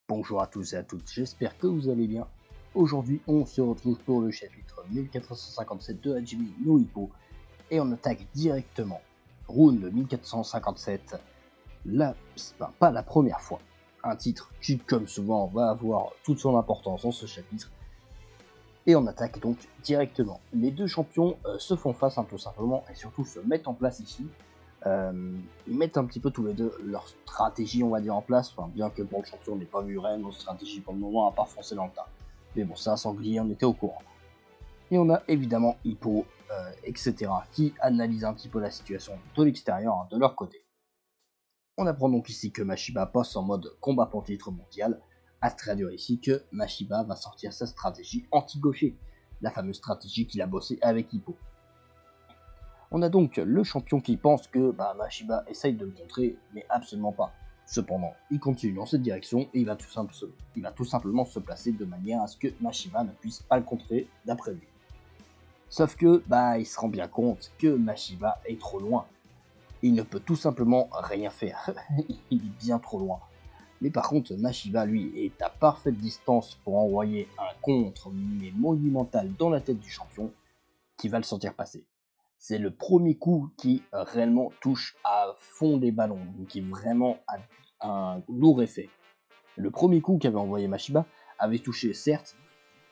Bonjour à tous et à toutes, j'espère que vous allez bien. Aujourd'hui, on se retrouve pour le chapitre 1457 de Hajime no Ippo et on attaque directement Round 1457, pas la première fois. Un titre qui, comme souvent, va avoir toute son importance dans ce chapitre. Et on attaque donc directement. Les deux champions se font face tout simplement et surtout se mettent en place ici. Ils mettent un petit peu tous les deux leur stratégie, on va dire, en place. Enfin, bien que pour le champion, on n'ait pas vu réellement stratégie pour le moment, à part foncer dans le tas. Mais bon, ça, Sanglier, on était au courant. Et on a évidemment Hippo, etc., qui analysent un petit peu la situation de l'extérieur, de leur côté. On apprend donc ici que Mashiba passe en mode combat pour le titre mondial, à se traduire ici que Mashiba va sortir sa stratégie anti-gaucher, la fameuse stratégie qu'il a bossé avec Hippo. On a donc le champion qui pense que Mashiba essaye de le contrer, mais absolument pas. Cependant, il continue dans cette direction et il va tout simplement se placer de manière à ce que Mashiba ne puisse pas le contrer d'après lui. Sauf que, il se rend bien compte que Mashiba est trop loin. Il ne peut tout simplement rien faire. Il est bien trop loin. Mais par contre, Mashiba, lui, est à parfaite distance pour envoyer un contre, mais monumental dans la tête du champion, qui va le sentir passer. C'est le premier coup qui réellement touche à fond les ballons, qui vraiment a un lourd effet. Le premier coup qu'avait envoyé Mashiba avait touché certes,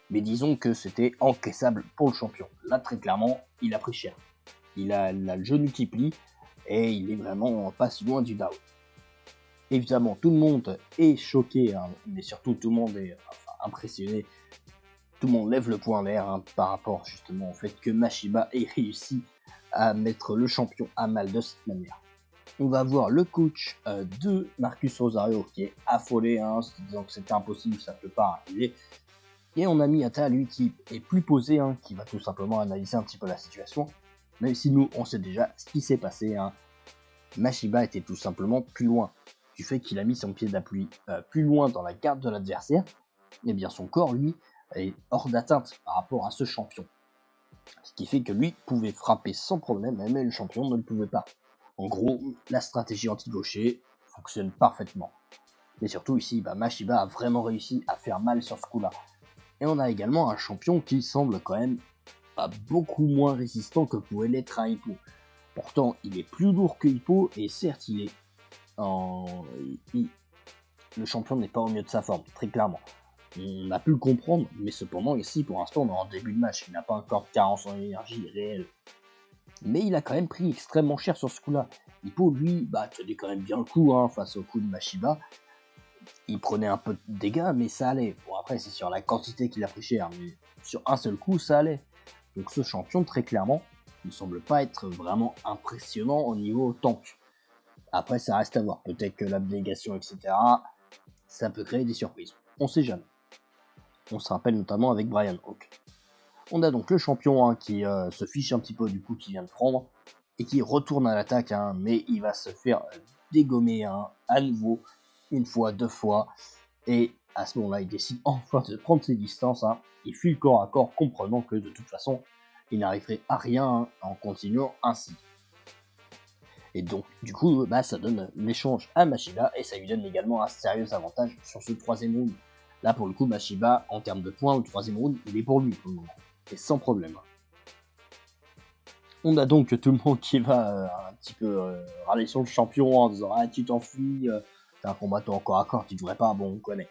mais disons que c'était encaissable pour le champion. Là, très clairement, il a pris cher. Il a le genou qui plie, et il est vraiment pas si loin du down. Évidemment, tout le monde est choqué, mais surtout tout le monde est impressionné. Tout le monde lève le poing en l'air par rapport justement au fait que Mashiba ait réussi à mettre le champion à mal de cette manière. On va voir le coach de Marcus Rosario qui est affolé, se disant que c'était impossible, ça ne peut pas arriver. Et on a Miyata, lui, qui est plus posé, qui va tout simplement analyser un petit peu la situation. Même si nous, on sait déjà ce qui s'est passé. Mashiba était tout simplement plus loin. Du fait qu'il a mis son pied d'appui plus loin dans la garde de l'adversaire, et bien son corps, lui, est hors d'atteinte par rapport à ce champion. Ce qui fait que lui pouvait frapper sans problème, mais le champion ne le pouvait pas. En gros, la stratégie anti-gaucher fonctionne parfaitement. Mais surtout ici, Mashiba a vraiment réussi à faire mal sur ce coup-là. Et on a également un champion qui semble quand même beaucoup moins résistant que pouvait l'être un Hippo. Pourtant, il est plus lourd que Hippo, et certes, le champion n'est pas au mieux de sa forme, très clairement. On a pu le comprendre, mais cependant, ici, pour l'instant, on est en début de match. Il n'a pas encore de carence en énergie réelle. Mais il a quand même pris extrêmement cher sur ce coup-là. Hippo, lui, tenait quand même bien le coup face au coup de Mashiba. Il prenait un peu de dégâts, mais ça allait. Bon, après, c'est sur la quantité qu'il a pris cher, mais sur un seul coup, ça allait. Donc ce champion, très clairement, ne semble pas être vraiment impressionnant au niveau tank. Après, ça reste à voir. Peut-être que l'abnégation, etc., ça peut créer des surprises. On sait jamais. On se rappelle notamment avec Brian Hawk. On a donc le champion qui se fiche un petit peu du coup qu'il vient de prendre et qui retourne à l'attaque, mais il va se faire dégommer à nouveau, une fois, deux fois, et à ce moment-là il décide enfin de prendre ses distances, il fuit le corps à corps, comprenant que de toute façon il n'arriverait à rien en continuant ainsi. Et donc du coup ça donne l'échange à Mashiba et ça lui donne également un sérieux avantage sur ce troisième round. Là pour le coup Mashiba en termes de points, le troisième round il est pour lui pour le moment. Et sans problème. On a donc tout le monde qui va un petit peu râler sur le champion en disant ah tu t'enfuis, t'es un combattant encore à corps, tu devrais pas, bon on connaît.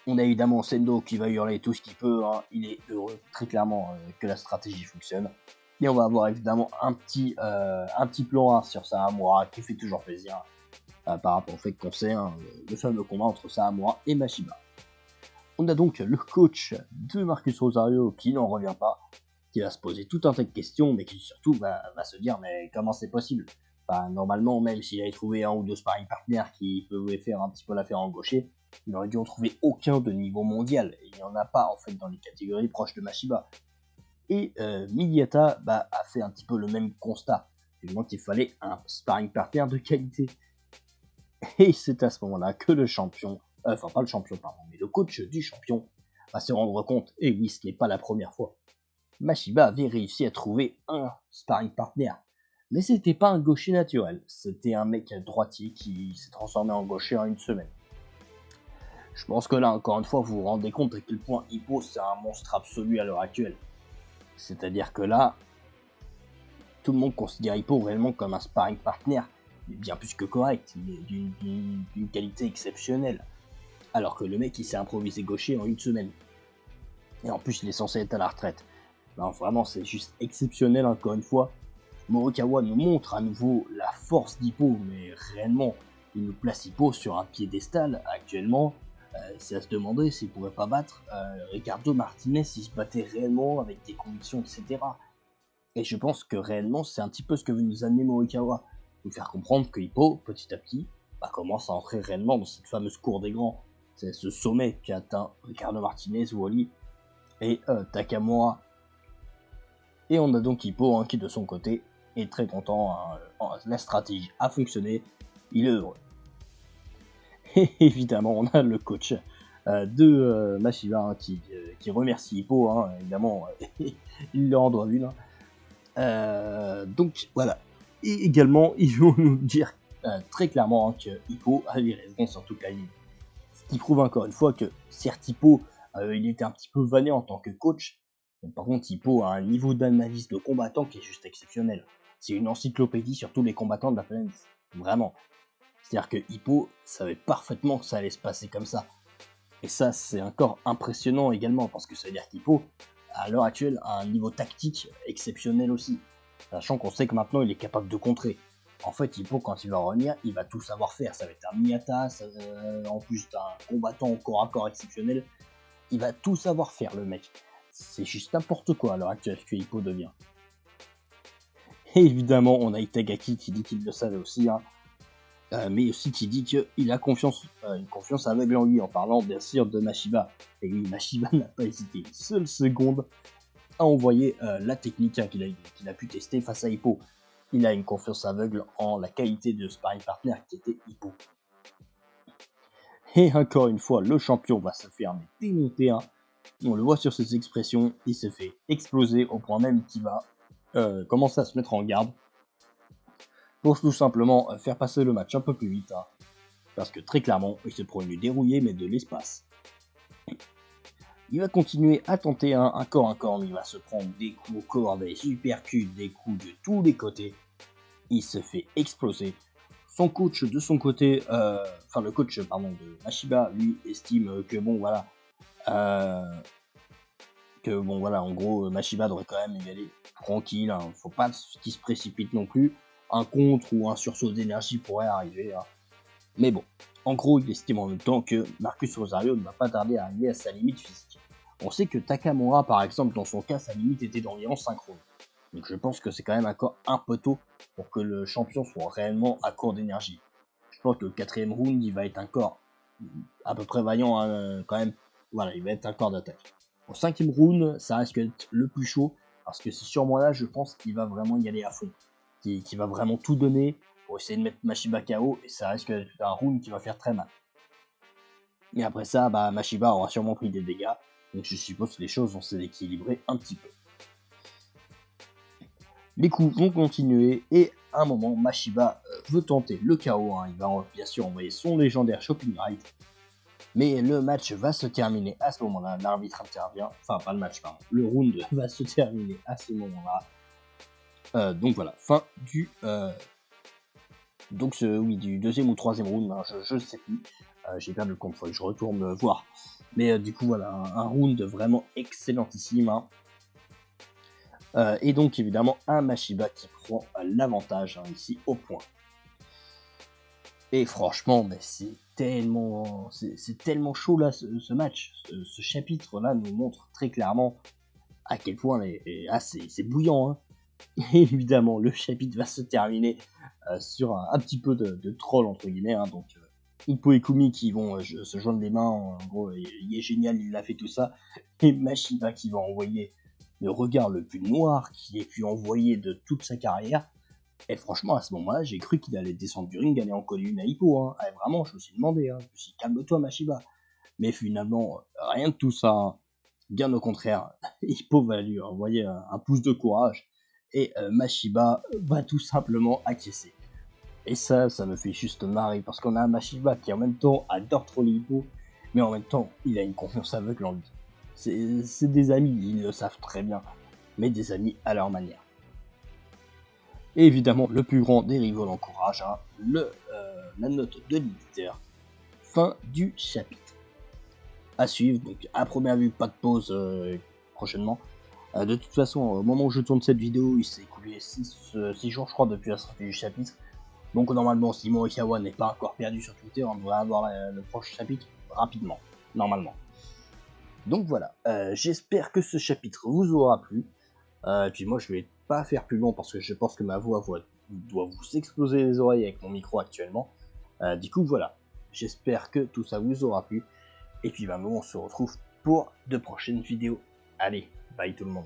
On a évidemment Sendo qui va hurler tout ce qu'il peut, il est heureux très clairement que la stratégie fonctionne. Et on va avoir évidemment un petit plan sur Sahamura qui fait toujours plaisir par rapport au fait qu'on sait le fameux combat entre Sahamura et Mashiba. On a donc le coach de Marcus Rosario qui n'en revient pas, qui va se poser tout un tas de questions, mais qui surtout va se dire mais comment c'est possible. Normalement, même s'il avait trouvé un ou deux sparring partners qui pouvaient faire un petit peu l'affaire en gaucher, il n'aurait dû en trouver aucun de niveau mondial. Et il n'y en a pas en fait dans les catégories proches de Mashiba. Et Miyata a fait un petit peu le même constat. Du moins qu'il fallait un sparring partner de qualité. Et c'est à ce moment-là que le champion, pas le champion, pardon, mais le coach du champion va se rendre compte, et oui, ce n'est pas la première fois. Mashiba avait réussi à trouver un sparring partner, mais c'était pas un gaucher naturel, c'était un mec droitier qui s'est transformé en gaucher en une semaine. Je pense que là, encore une fois, vous vous rendez compte à quel point Hippo, c'est un monstre absolu à l'heure actuelle. C'est-à-dire que là, tout le monde considère Hippo réellement comme un sparring partner, mais bien plus que correct, il est d'une qualité exceptionnelle. Alors que le mec, il s'est improvisé gaucher en une semaine. Et en plus, il est censé être à la retraite. Non, vraiment, c'est juste exceptionnel, encore une fois. Morikawa nous montre à nouveau la force d'Hippo, mais réellement, il nous place Hippo sur un piédestal actuellement. C'est à se demander s'il pourrait pas battre Ricardo Martinez s'il se battait réellement avec des convictions, etc. Et je pense que réellement, c'est un petit peu ce que veut nous amener Morikawa. Nous faire comprendre que Hippo, petit à petit, commence à entrer réellement dans cette fameuse cour des grands. C'est ce sommet qui atteint Ricardo Martinez, Wally et Takamura. Et on a donc Hippo qui, de son côté, est très content. La stratégie a fonctionné. Il est heureux. Et évidemment, on a le coach de Mashiba qui remercie Hippo. Évidemment, il leur en doit une. Donc voilà. Et également, ils vont nous dire très clairement que Hippo avait raison sur toute la ligne. Ce qui prouve encore une fois que certes Hippo, il était un petit peu vanné en tant que coach, mais par contre Hippo a un niveau d'analyse de combattant qui est juste exceptionnel. C'est une encyclopédie sur tous les combattants de la planète. Vraiment. C'est-à-dire que Hippo savait parfaitement que ça allait se passer comme ça. Et ça, c'est encore impressionnant également, parce que ça veut dire qu'Hippo, à l'heure actuelle, a un niveau tactique exceptionnel aussi. Sachant qu'on sait que maintenant, il est capable de contrer. En fait, Hippo, quand il va revenir, il va tout savoir faire. Ça va être un Miyata, en plus d'un combattant au corps à corps exceptionnel. Il va tout savoir faire, le mec. C'est juste n'importe quoi à l'heure actuelle que Hippo devient. Et évidemment, on a Itagaki qui dit qu'il le savait aussi, mais aussi qui dit qu'il a une confiance aveugle en lui, en parlant bien sûr de Mashiba. Et oui, Mashiba n'a pas hésité une seule seconde à envoyer la technique qu'il a pu tester face à Hippo. Il a une confiance aveugle en la qualité de sparring partner qui était Hippo. Et encore une fois, le champion va se faire démonter. On le voit sur ses expressions, il se fait exploser au point même qu'il va commencer à se mettre en garde pour tout simplement faire passer le match un peu plus vite. Parce que très clairement, il se prend une dérouillée mais de l'espace. Il va continuer à tenter un corps à corps, mais il va se prendre des coups au corps, des uppercuts, des coups de tous les côtés. Il se fait exploser. Son coach de son côté, le coach de Mashiba, lui estime que en gros Mashiba devrait quand même y aller tranquille. Faut pas qu'il se précipite non plus. Un contre ou un sursaut d'énergie pourrait arriver. Mais bon, en gros, il estime en même temps que Marcus Rosario ne va pas tarder à arriver à sa limite physique. On sait que Takamura, par exemple, dans son cas, sa limite était d'environ 5 rounds. Donc je pense que c'est quand même encore un peu tôt pour que le champion soit réellement à court d'énergie. Je pense que le 4ème round, il va être encore à peu près vaillant quand même. Voilà, il va être un corps d'attaque. Au 5ème round, ça risque d'être le plus chaud, parce que c'est sûrement là, je pense qu'il va vraiment y aller à fond. Qui va vraiment tout donner pour essayer de mettre Mashiba KO, et ça risque d'être un round qui va faire très mal. Mais après ça, Mashiba aura sûrement pris des dégâts, donc je suppose que les choses vont s'équilibrer un petit peu. Les coups vont continuer, et à un moment, Mashiba veut tenter le KO. Il va bien sûr envoyer son légendaire Shopping Right, mais le match va se terminer à ce moment-là. L'arbitre intervient, enfin pas le match, pardon. Le round va se terminer à ce moment-là. Donc voilà, fin du du 2ème ou 3ème round, je ne sais plus. J'ai perdu le compte, je retourne voir. Mais du coup, voilà, un round vraiment excellentissime. Et donc, évidemment, un Mashiba qui prend l'avantage ici au point. Et franchement, c'est tellement chaud là, ce match. Ce chapitre-là nous montre très clairement à quel point c'est bouillant. Et évidemment, le chapitre va se terminer sur un petit peu de troll, entre guillemets. Donc, Hippo et Kumi qui vont se joindre les mains. En gros, il est génial, il a fait tout ça. Et Mashiba qui va envoyer le regard le plus noir qu'il ait pu envoyer de toute sa carrière. Et franchement, à ce moment-là, j'ai cru qu'il allait descendre du ring, aller en coller une à Hippo. Vraiment, je me suis demandé. Je me suis dit, calme-toi, Mashiba. Mais finalement, rien de tout ça. Bien au contraire, Hippo va lui envoyer un pouce de courage. Et Mashiba va tout simplement acquiescer. Et ça me fait juste marrer, parce qu'on a un Mashiba qui en même temps adore troller Hippo, mais en même temps, il a une confiance aveugle en lui. C'est des amis, ils le savent très bien, mais des amis à leur manière. Et évidemment, le plus grand des rivaux l'encourage, hein, la note de l'éditeur. Fin du chapitre. À suivre, donc à première vue, pas de pause prochainement. De toute façon, au moment où je tourne cette vidéo, il s'est écoulé 6 jours, je crois, depuis la sortie du chapitre. Donc normalement, si Morikawa n'est pas encore perdu sur Twitter, on devrait avoir le prochain chapitre rapidement, normalement. Donc voilà, j'espère que ce chapitre vous aura plu. Et puis moi, je vais pas faire plus long parce que je pense que ma voix doit vous exploser les oreilles avec mon micro actuellement. Du coup, voilà, j'espère que tout ça vous aura plu. Et puis, nous, on se retrouve pour de prochaines vidéos. Allez, bye tout le monde.